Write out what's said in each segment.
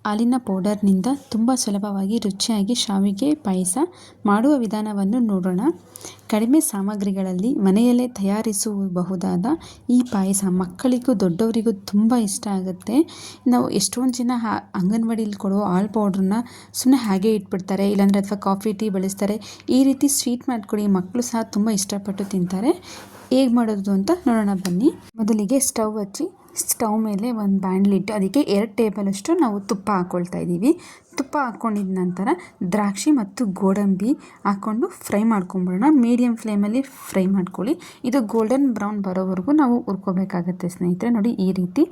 ಹಾಲಿನ ಪೌಡರ್ನಿಂದ ತುಂಬ ಸುಲಭವಾಗಿ ರುಚಿಯಾಗಿ ಶಾವಿಗೆ ಪಾಯಸ ಮಾಡುವ ವಿಧಾನವನ್ನು ನೋಡೋಣ. ಕಡಿಮೆ ಸಾಮಗ್ರಿಗಳಲ್ಲಿ ಮನೆಯಲ್ಲೇ ತಯಾರಿಸಬಹುದಾದ ಈ ಪಾಯಸ ಮಕ್ಕಳಿಗೂ ದೊಡ್ಡವರಿಗೂ ತುಂಬ ಇಷ್ಟ ಆಗುತ್ತೆ. ನಾವು ಎಷ್ಟೊಂದು ಜನ ಅಂಗನವಾಡಿಯಲ್ಲಿ ಕೊಡುವ ಹಾಲು ಪೌಡ್ರನ್ನ ಸುಮ್ಮನೆ ಹಾಗೆ ಇಟ್ಬಿಡ್ತಾರೆ, ಇಲ್ಲಾಂದರೆ ಅಥವಾ ಕಾಫಿ ಟೀ ಬಳಸ್ತಾರೆ. ಈ ರೀತಿ ಸ್ವೀಟ್ ಮಾಡಿಕೊಡಿ, ಮಕ್ಕಳು ಸಹ ತುಂಬ ಇಷ್ಟಪಟ್ಟು ತಿಂತಾರೆ. ಹೇಗೆ ಮಾಡೋದು ಅಂತ ನೋಡೋಣ ಬನ್ನಿ. ಮೊದಲಿಗೆ ಸ್ಟವ್ ಹಚ್ಚಿ ಸ್ಟವ್ ಮೇಲೆ ಒಂದು ಬಾಣಲಿ ಇಟ್ಟು ಅದಕ್ಕೆ 2 ಟೇಬಲಷ್ಟು ನಾವು ತುಪ್ಪ ಹಾಕ್ಕೊಳ್ತಾ ಇದ್ದೀವಿ. ತುಪ್ಪ ಹಾಕ್ಕೊಂಡಿದ ನಂತರ ದ್ರಾಕ್ಷಿ ಮತ್ತು ಗೋಡಂಬಿ ಹಾಕ್ಕೊಂಡು ಫ್ರೈ ಮಾಡ್ಕೊಂಬಿಡೋಣ. ಮೀಡಿಯಮ್ ಫ್ಲೇಮಲ್ಲಿ ಫ್ರೈ ಮಾಡ್ಕೊಳ್ಳಿ. ಇದು ಗೋಲ್ಡನ್ ಬ್ರೌನ್ ಬರೋವರೆಗೂ ನಾವು ಹುರ್ಕೋಬೇಕಾಗತ್ತೆ ಸ್ನೇಹಿತರೆ. ನೋಡಿ ಈ ರೀತಿ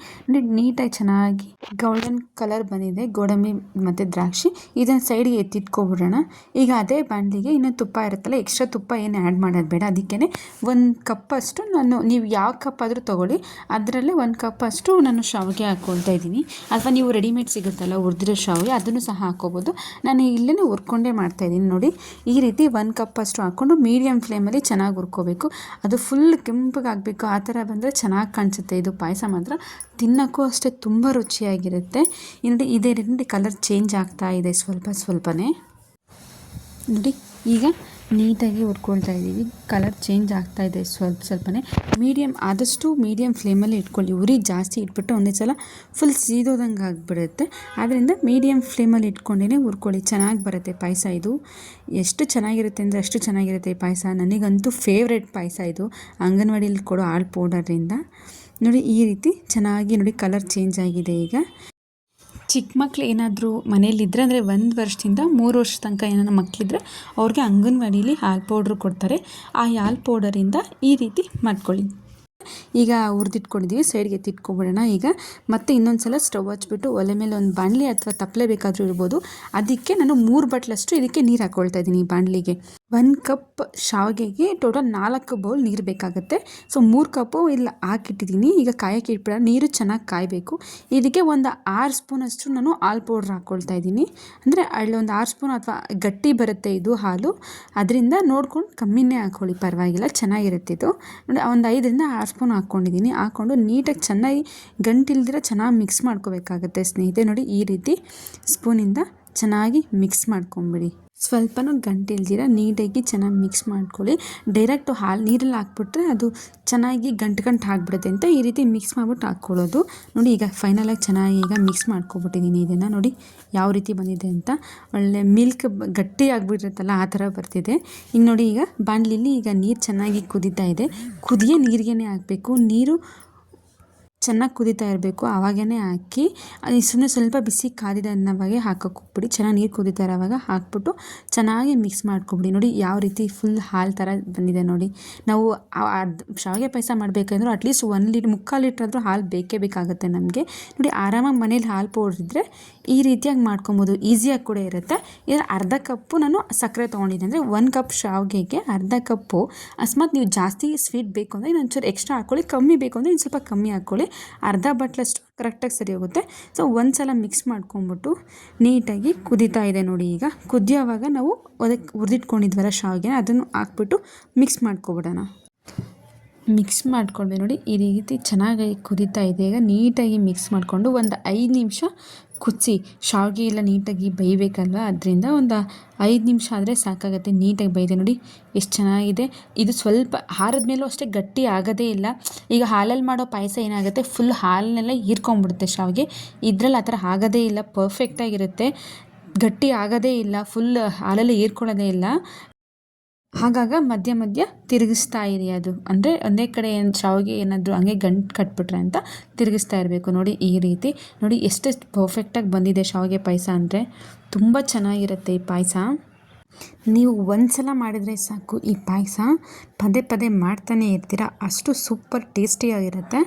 ನೀಟಾಗಿ ಚೆನ್ನಾಗಿ ಗೋಲ್ಡನ್ ಕಲರ್ ಬಂದಿದೆ ಗೋಡಂಬಿ ಮತ್ತು ದ್ರಾಕ್ಷಿ. ಇದನ್ನು ಸೈಡ್ಗೆ ಎತ್ತಿಟ್ಕೊಬಿಡೋಣ. ಈಗ ಅದೇ ಬಾಣಲಿಗೆ ಇನ್ನೂ ತುಪ್ಪ ಇರುತ್ತಲ್ಲ, ಎಕ್ಸ್ಟ್ರಾ ತುಪ್ಪ ಏನು ಆ್ಯಡ್ ಮಾಡೋದು ಬೇಡ. ಅದಕ್ಕೇ 1 ಕಪ್ಪಷ್ಟು ನೀವು ಯಾವ ಕಪ್ ಆದರೂ ತೊಗೊಳ್ಳಿ, ಅದರಲ್ಲೇ 1 ಕಪ್ಪಷ್ಟು ನಾನು ಶಾವಿಗೆ ಹಾಕ್ಕೊಳ್ತಾ ಇದ್ದೀನಿ. ಅಥವಾ ನೀವು ರೆಡಿಮೇಡ್ ಸಿಗುತ್ತಲ್ಲ ಹುರಿದಿರೋ ಶಾವಿಗೆ, ಅದನ್ನು ಸಹ ಹಾಕ್ಕೋಬೋದು. ನಾನು ಇಲ್ಲೇ ಹುರ್ಕೊಂಡೇ ಮಾಡ್ತಾಯಿದ್ದೀನಿ. ನೋಡಿ ಈ ರೀತಿ 1 ಕಪ್ಪಷ್ಟು ಹಾಕ್ಕೊಂಡು ಮೀಡಿಯಮ್ ಫ್ಲೇಮಲ್ಲಿ ಚೆನ್ನಾಗಿ ಹುರ್ಕೋಬೇಕು. ಅದು ಫುಲ್ ಕೆಂಪಗಾಗಬೇಕು. ಆ ಥರ ಬಂದರೆ ಚೆನ್ನಾಗಿ ಕಾಣಿಸುತ್ತೆ ಇದು ಪಾಯಸ. ಮಾತ್ರ ತಿನ್ನೋಕ್ಕೂ ಅಷ್ಟೇ ತುಂಬ ರುಚಿಯಾಗಿರುತ್ತೆ. ನೋಡಿ ಇದೇ ರೀತಿ ಕಲರ್ ಚೇಂಜ್ ಆಗ್ತಾ ಇದೆ ಸ್ವಲ್ಪನೇ. ನೋಡಿ ಈಗ ನೀಟಾಗಿ ಹುರ್ಕೊಳ್ತಾ ಇದ್ದೀವಿ. ಕಲರ್ ಚೇಂಜ್ ಆಗ್ತಾ ಇದೆ ಸ್ವಲ್ಪನೇ. ಆದಷ್ಟು ಮೀಡಿಯಮ್ ಫ್ಲೇಮಲ್ಲಿ ಇಟ್ಕೊಳ್ಳಿ. ಉರಿ ಜಾಸ್ತಿ ಇಟ್ಬಿಟ್ಟು ಒಂದೇ ಸಲ ಫುಲ್ ಸೀದೋದಂಗೆ ಆಗಿಬಿಡುತ್ತೆ. ಆದ್ದರಿಂದ ಮೀಡಿಯಮ್ ಫ್ಲೇಮಲ್ಲಿ ಇಟ್ಕೊಂಡೇ ಹುರ್ಕೊಳ್ಳಿ, ಚೆನ್ನಾಗಿ ಬರುತ್ತೆ ಪಾಯಸ. ಇದು ಎಷ್ಟು ಚೆನ್ನಾಗಿರುತ್ತೆ ಅಂದರೆ ಅಷ್ಟು ಚೆನ್ನಾಗಿರುತ್ತೆ ಈ ಪಾಯಸ. ನನಗಂತೂ ಫೇವ್ರೆಟ್ ಪಾಯಸ ಇದು, ಅಂಗನವಾಡಿಯಲ್ಲಿ ಕೊಡೋ ಹಾಲು ಪೌಡರಿಂದ. ನೋಡಿ ಈ ರೀತಿ ಚೆನ್ನಾಗಿ ನೋಡಿ ಕಲರ್ ಚೇಂಜ್ ಆಗಿದೆ. ಈಗ ಚಿಕ್ಕ ಮಕ್ಳು ಏನಾದರೂ ಮನೇಲಿದ್ದರೆ, ಅಂದರೆ 1 ವರ್ಷದಿಂದ 3 ವರ್ಷ ತನಕ ಏನಾದ್ರು ಮಕ್ಕಳಿದ್ರೆ ಅವ್ರಿಗೆ ಅಂಗನವಾಡಿಲಿ ಹಾಲು ಪೌಡ್ರ್ ಕೊಡ್ತಾರೆ. ಆ ಹಾಲು ಪೌಡರಿಂದ ಈ ರೀತಿ ಮಾಡ್ಕೊಳ್ಳಿ. ಈಗ ಹುರಿದಿಟ್ಕೊಂಡಿದ್ದೀವಿ, ಸೈಡ್ಗೆ ಎತ್ತಿಟ್ಕೊಬಿಡೋಣ. ಈಗ ಮತ್ತೆ ಇನ್ನೊಂದು ಸಲ ಸ್ಟವ್ ಹಚ್ಬಿಟ್ಟು ಒಲೆ ಮೇಲೆ ಒಂದು ಬಾಣಲಿ ಅಥವಾ ತಪ್ಪಲೆ ಬೇಕಾದರೂ ಇರ್ಬೋದು. ಅದಕ್ಕೆ ನಾನು 3 ಬಟ್ಲಷ್ಟು ಇದಕ್ಕೆ ನೀರು ಹಾಕ್ಕೊಳ್ತಾ ಇದ್ದೀನಿ. ಈ ಬಾಣಲಿಗೆ 1 ಕಪ್ ಶಾವಿಗೆಗೆ ಟೋಟಲ್ 4 ಬೌಲ್ ನೀರು ಬೇಕಾಗುತ್ತೆ. ಸೊ 3 ಕಪ್ಪು ಇಲ್ಲಿ ಹಾಕಿಟ್ಟಿದ್ದೀನಿ. ಈಗ ಕಾಯಕ್ಕೆ ಇಟ್ಬಿಡ, ನೀರು ಚೆನ್ನಾಗಿ ಕಾಯಬೇಕು. ಇದಕ್ಕೆ ಒಂದು 6 ಸ್ಪೂನಷ್ಟು ನಾನು ಹಾಲು ಪೌಡ್ರ್ ಹಾಕ್ಕೊಳ್ತಾ ಇದ್ದೀನಿ. ಅಂದರೆ ಅಲ್ಲೊಂದು 6 ಸ್ಪೂನ್ ಅಥವಾ ಗಟ್ಟಿ ಬರುತ್ತೆ ಇದು ಹಾಲು, ಅದರಿಂದ ನೋಡ್ಕೊಂಡು ಕಮ್ಮಿನೇ ಹಾಕ್ಕೊಳ್ಳಿ, ಪರವಾಗಿಲ್ಲ, ಚೆನ್ನಾಗಿರುತ್ತೆ ಇದು. ನೋಡಿ ಒಂದು 5ರಿಂದ 6 ಸ್ಪೂನ್ ಹಾಕ್ಕೊಂಡಿದ್ದೀನಿ. ಹಾಕ್ಕೊಂಡು ನೀಟಾಗಿ ಚೆನ್ನಾಗಿ ಗಂಟಿಲ್ದಿರ ಚೆನ್ನಾಗಿ ಮಿಕ್ಸ್ ಮಾಡ್ಕೋಬೇಕಾಗತ್ತೆ ಸ್ನೇಹಿತರೆ. ನೋಡಿ ಈ ರೀತಿ ಸ್ಪೂನಿಂದ ಚೆನ್ನಾಗಿ ಮಿಕ್ಸ್ ಮಾಡ್ಕೊಂಬಿಡಿ. ಸ್ವಲ್ಪನೂ ಗಂಟಿಲ್ದಿರ ನೀಟಾಗಿ ಚೆನ್ನಾಗಿ ಮಿಕ್ಸ್ ಮಾಡ್ಕೊಳ್ಳಿ. ಡೈರೆಕ್ಟು ಹಾಲು ನೀರಲ್ಲಿ ಹಾಕ್ಬಿಟ್ರೆ ಅದು ಚೆನ್ನಾಗಿ ಗಂಟು ಹಾಕ್ಬಿಡುತ್ತೆ ಅಂತ ಈ ರೀತಿ ಮಿಕ್ಸ್ ಮಾಡಿಬಿಟ್ಟು ಹಾಕ್ಕೊಳ್ಳೋದು. ನೋಡಿ ಈಗ ಫೈನಲಾಗಿ ಚೆನ್ನಾಗಿ ಈಗ ಮಿಕ್ಸ್ ಮಾಡ್ಕೊಬಿಟ್ಟಿದ್ದೀನಿ. ಇದನ್ನು ನೋಡಿ ಯಾವ ರೀತಿ ಬಂದಿದೆ ಅಂತ. ಒಳ್ಳೆ ಮಿಲ್ಕ್ ಗಟ್ಟಿ ಆಗಿಬಿಟ್ಟಿರುತ್ತಲ್ಲ ಆ ಥರ ಬರ್ತಿದೆ. ಈಗ ನೋಡಿ ಈಗ ಬಾಣಲಿಲಿ ಈಗ ನೀರು ಚೆನ್ನಾಗಿ ಕುದೀತಾ ಇದೆ. ಕುದಿಯೋ ನೀರಿಗೇ ಹಾಕಬೇಕು. ನೀರು ಚೆನ್ನಾಗಿ ಕುದೀತಾ ಇರಬೇಕು, ಆವಾಗೇ ಹಾಕಿ. ಸುಮ್ಮನೆ ಸ್ವಲ್ಪ ಬಿಸಿ ಕಾದಿದ ಅನ್ನೋವಾಗೆ ಹಾಕೋಕೆ ಹೋಗ್ಬಿಡಿ. ಚೆನ್ನಾಗಿ ನೀರು ಕುದೀತಾ ಇರೋವಾಗ ಹಾಕ್ಬಿಟ್ಟು ಚೆನ್ನಾಗಿ ಮಿಕ್ಸ್ ಮಾಡ್ಕೊಬಿಡಿ. ನೋಡಿ ಯಾವ ರೀತಿ ಫುಲ್ ಹಾಲು ಥರ ಬಂದಿದೆ. ನೋಡಿ ನಾವು ಶಾವಿಗೆ ಪಾಯಸ ಮಾಡಬೇಕಂದ್ರೆ ಅಟ್ಲೀಸ್ಟ್ 1 ಲೀಟ್ರ್ 3/4 ಲೀಟ್ರ್ ಆದರೂ ಹಾಲು ಬೇಕೇ ಬೇಕಾಗುತ್ತೆ ನಮಗೆ. ನೋಡಿ ಆರಾಮಾಗಿ ಮನೇಲಿ ಹಾಲು ಪೌಡ್ರ್ ಇದ್ದರೆ ಈ ರೀತಿಯಾಗಿ ಮಾಡ್ಕೊಬೋದು, ಈಸಿಯಾಗಿ ಕೂಡ ಇರುತ್ತೆ. ಇದರ ಅರ್ಧ ಕಪ್ಪು ನಾನು ಸಕ್ಕರೆ ತೊಗೊಂಡಿದ್ದೆ. ಅಂದರೆ 1 ಕಪ್ ಶಾವಿಗೆಗೆ ಅರ್ಧ ಕಪ್ಪು. ಅಕಸ್ಮಾತ್ ನೀವು ಜಾಸ್ತಿ ಸ್ವೀಟ್ ಬೇಕು ಅಂದರೆ ಇನ್ನೊಂಚೂರು ಎಕ್ಸ್ಟ್ರಾ ಹಾಕ್ಕೊಳ್ಳಿ, ಕಮ್ಮಿ ಬೇಕು ಅಂದರೆ ಇನ್ನು ಸ್ವಲ್ಪ ಕಮ್ಮಿ ಹಾಕ್ಕೊಳ್ಳಿ. ಅರ್ಧ ಬಟ್ಲಷ್ಟು ಕರೆಕ್ಟಾಗಿ ಸರಿ ಹೋಗುತ್ತೆ. ಸೊ ಒಂದು ಸಲ ಮಿಕ್ಸ್ ಮಾಡ್ಕೊಂಬಿಟ್ಟು ನೀಟಾಗಿ ಕುದೀತಾ ಇದೆ. ನೋಡಿ ಈಗ ಕುದಿಯೋವಾಗ ನಾವು ಅದಕ್ಕೆ ಹುರಿದಿಟ್ಕೊಂಡಿದ್ವಲ್ಲ ಶಾವಿಗೆ, ಅದನ್ನು ಹಾಕ್ಬಿಟ್ಟು ಮಿಕ್ಸ್ ಮಾಡ್ಕೊಬಿಡೋಣ. ಮಿಕ್ಸ್ ಮಾಡ್ಕೊಂಡ್ವಿ. ನೋಡಿ ಈ ರೀತಿ ಚೆನ್ನಾಗಿ ಕುದೀತಾ ಇದೆ. ಈಗ ನೀಟಾಗಿ ಮಿಕ್ಸ್ ಮಾಡಿಕೊಂಡು ಒಂದು 5 ನಿಮಿಷ ಕುದಿಸಿ. ಶಾವಿಗೆ ಎಲ್ಲ ನೀಟಾಗಿ ಬೇಯಬೇಕಲ್ವ, ಅದರಿಂದ ಒಂದು 5 ನಿಮಿಷ ಆದರೆ ಸಾಕಾಗುತ್ತೆ. ನೀಟಾಗಿ ಬೇಯ್ದೆ. ನೋಡಿ ಎಷ್ಟು ಚೆನ್ನಾಗಿದೆ. ಇದು ಸ್ವಲ್ಪ ಆರಿದ ಮೇಲೂ ಅಷ್ಟೇ ಗಟ್ಟಿ ಆಗೋದೇ ಇಲ್ಲ. ಈಗ ಹಾಲಲ್ಲಿ ಮಾಡೋ ಪಾಯಸ ಏನಾಗುತ್ತೆ, ಫುಲ್ ಹಾಲನ್ನೆಲ್ಲ ಹೀರ್ಕೊಂಡ್ಬಿಡುತ್ತೆ ಶಾವಿಗೆ. ಇದರಲ್ಲಿ ಆ ಥರ ಆಗೋದೇ ಇಲ್ಲ, ಪರ್ಫೆಕ್ಟಾಗಿರುತ್ತೆ, ಗಟ್ಟಿ ಆಗೋದೇ ಇಲ್ಲ, ಫುಲ್ ಹಾಲಲ್ಲಿ ಹೀರ್ಕೊಳ್ಳೋದೇ ಇಲ್ಲ. ಆಗಾಗ ಮಧ್ಯ ಮಧ್ಯ ತಿರುಗಿಸ್ತಾ ಇರಿ. ಅದು ಅಂದರೆ ಒಂದೇ ಕಡೆ ಶಾವಿಗೆ ಏನಾದರೂ ಹಂಗೆ ಗಂಟು ಕಟ್ಬಿಟ್ರೆ ಅಂತ ತಿರುಗಿಸ್ತಾ ಇರಬೇಕು. ನೋಡಿ ಈ ರೀತಿ. ನೋಡಿ ಎಷ್ಟು ಪರ್ಫೆಕ್ಟಾಗಿ ಬಂದಿದೆ ಶಾವಿಗೆ ಪಾಯಸ ಅಂದರೆ. ತುಂಬ ಚೆನ್ನಾಗಿರುತ್ತೆ ಈ ಪಾಯಸ. ನೀವು ಒಂದು ಸಲ ಮಾಡಿದರೆ ಸಾಕು, ಈ ಪಾಯಸ ಪದೇ ಪದೇ ಮಾಡ್ತಾನೆ ಇರ್ತೀರ, ಅಷ್ಟು ಸೂಪರ್ ಟೇಸ್ಟಿಯಾಗಿರುತ್ತೆ.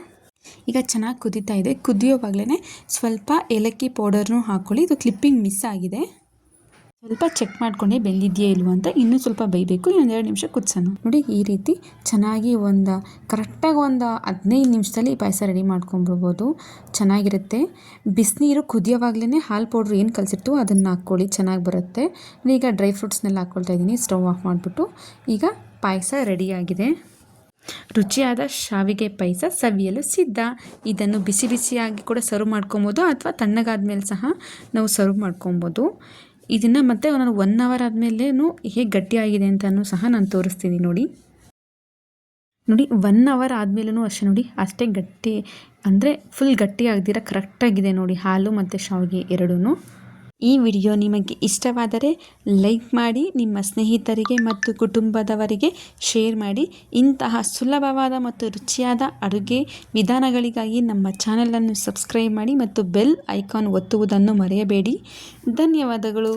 ಈಗ ಚೆನ್ನಾಗಿ ಕುದೀತಾ ಇದೆ. ಕುದಿಯೋವಾಗಲೇ ಸ್ವಲ್ಪ ಏಲಕ್ಕಿ ಪೌಡರ್ನೂ ಹಾಕ್ಕೊಳ್ಳಿ. ಇದು ಕ್ಲಿಪ್ಪಿಂಗ್ ಮಿಸ್ ಆಗಿದೆ. ಸ್ವಲ್ಪ ಚೆಕ್ ಮಾಡ್ಕೊಂಡೆ ಬೆಂದಿದೆಯೇ ಇಲ್ವೋ ಅಂತ. ಇನ್ನೂ ಸ್ವಲ್ಪ ಬೇಯಬೇಕು, ಇನ್ನೊಂದು 2 ನಿಮಿಷ ಕುದಿಸೋಣ. ನೋಡಿ ಈ ರೀತಿ ಚೆನ್ನಾಗಿ ಕರೆಕ್ಟಾಗಿ ಒಂದು 15 ನಿಮಿಷದಲ್ಲಿ ಪಾಯಸ ರೆಡಿ ಮಾಡ್ಕೊಂಬಿಡ್ಬೋದು. ಚೆನ್ನಾಗಿರುತ್ತೆ. ಬಿಸಿನೀರು ಕುದಿಯೋವಾಗಲೇ ಹಾಲು ಪೌಡ್ರ್ ಏನು ಕಲಸಿರ್ತೀವೋ ಅದನ್ನು ಹಾಕ್ಕೊಳ್ಳಿ, ಚೆನ್ನಾಗಿ ಬರುತ್ತೆ. ಈಗ ಡ್ರೈ ಫ್ರೂಟ್ಸ್ನೆಲ್ಲ ಹಾಕ್ಕೊಳ್ತಾ ಇದ್ದೀನಿ. ಸ್ಟವ್ ಆಫ್ ಮಾಡಿಬಿಟ್ಟು ಈಗ ಪಾಯಸ ರೆಡಿಯಾಗಿದೆ. ರುಚಿಯಾದ ಶಾವಿಗೆ ಪಾಯಸ ಸವಿಯಲು ಸಿದ್ಧ. ಇದನ್ನು ಬಿಸಿ ಬಿಸಿಯಾಗಿ ಕೂಡ ಸರ್ವ್ ಮಾಡ್ಕೊಬೋದು ಅಥವಾ ತಣ್ಣಗಾದ್ಮೇಲೆ ಸಹ ನಾವು ಸರ್ವ್ ಮಾಡ್ಕೊಬೋದು. ಇದನ್ನು ಮತ್ತೆ ನಾನು 1 ಅವರ್ ಆದಮೇಲೇನು ಹೇಗೆ ಗಟ್ಟಿಯಾಗಿದೆ ಅಂತಲೂ ಸಹ ನಾನು ತೋರಿಸ್ತೀನಿ ನೋಡಿ. 1 ಅವರ್ ಆದಮೇಲೂ ಅಷ್ಟೇ ನೋಡಿ, ಅಷ್ಟೇ ಗಟ್ಟಿ ಅಂದರೆ ಫುಲ್ ಗಟ್ಟಿ ಆಗದಿರ ಕರೆಕ್ಟಾಗಿದೆ ನೋಡಿ, ಹಾಲು ಮತ್ತು ಶಾವಿಗೆ ಎರಡೂ. ಈ ವಿಡಿಯೋ ನಿಮಗೆ ಇಷ್ಟವಾದರೆ ಲೈಕ್ ಮಾಡಿ, ನಿಮ್ಮ ಸ್ನೇಹಿತರಿಗೆ ಮತ್ತು ಕುಟುಂಬದವರಿಗೆ ಶೇರ್ ಮಾಡಿ. ಇಂತಹ ಸುಲಭವಾದ ಮತ್ತು ರುಚಿಯಾದ ಅಡುಗೆ ವಿಧಾನಗಳಿಗಾಗಿ ನಮ್ಮ ಚಾನಲನ್ನು ಸಬ್ಸ್ಕ್ರೈಬ್ ಮಾಡಿ ಮತ್ತು ಬೆಲ್ ಐಕಾನ್ ಒತ್ತುವುದನ್ನು ಮರೆಯಬೇಡಿ. ಧನ್ಯವಾದಗಳು.